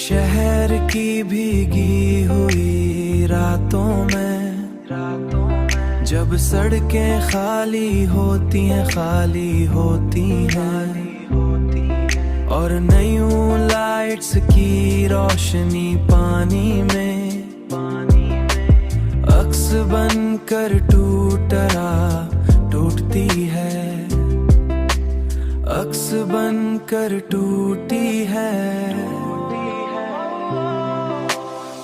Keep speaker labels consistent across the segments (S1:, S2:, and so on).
S1: शहर की भीगी हुई रातों में जब सड़कें खाली होती हैं और न्यू लाइट्स की रोशनी पानी में अक्स बनकर टूटती है, अक्स बनकर टूटी है।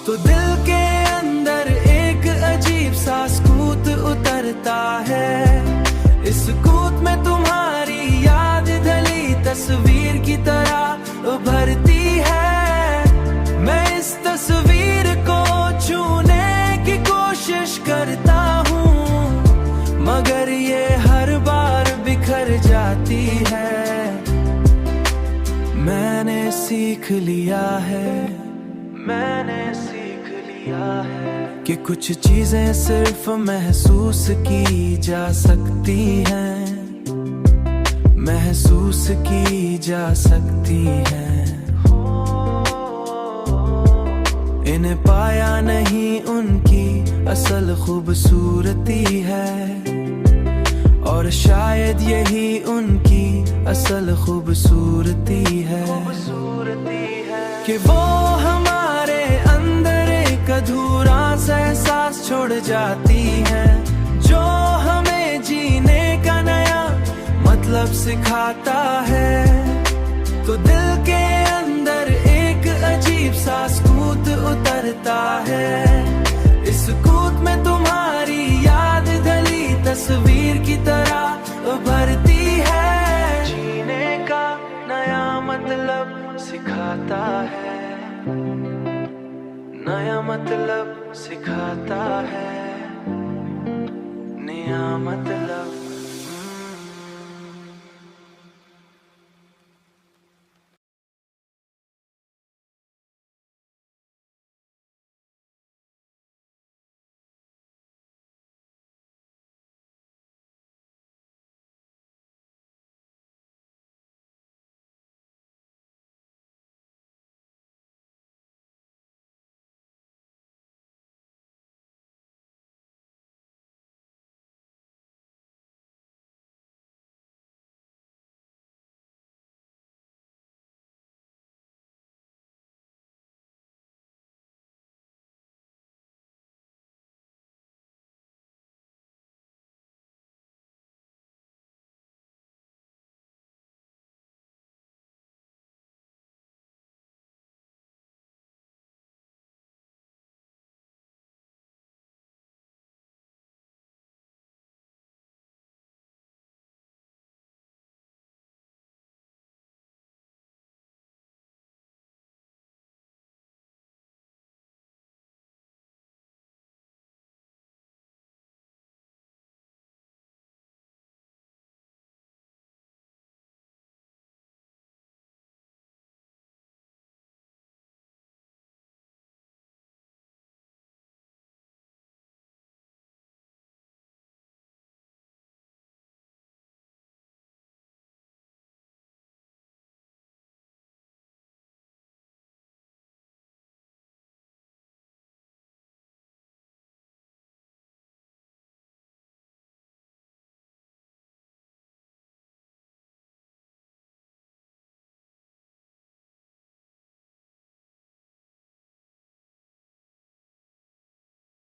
S1: तो दिल के अंदर एक अजीब सा सकूत उतरता है। इस सकूत में तुम्हारी याद ढली तस्वीर की तरह उभरती है। मैं इस तस्वीर को छूने की कोशिश करता हूँ, मगर ये हर बार बिखर जाती है। मैंने सीख लिया है कि कुछ चीजें सिर्फ महसूस की जा सकती हैं, महसूस की जा सकती हैं। इन्हें पाया नहीं उनकी असल खूबसूरती है, और शायद यही उनकी असल खूबसूरती है कि वो हमारे अंदर एक अधूरा सा एहसास छोड़ जाती है, जो हमें जीने का नया मतलब सिखाता है। तो दिल के अंदर एक अजीब सा सकूत उतरता है। इस सकूत में तुम्हारी याद ढली तस्वीर की तरह उभरती है। जीने का नया मतलब सिखाता है, नया मतलब सिखाता है, नया मतलब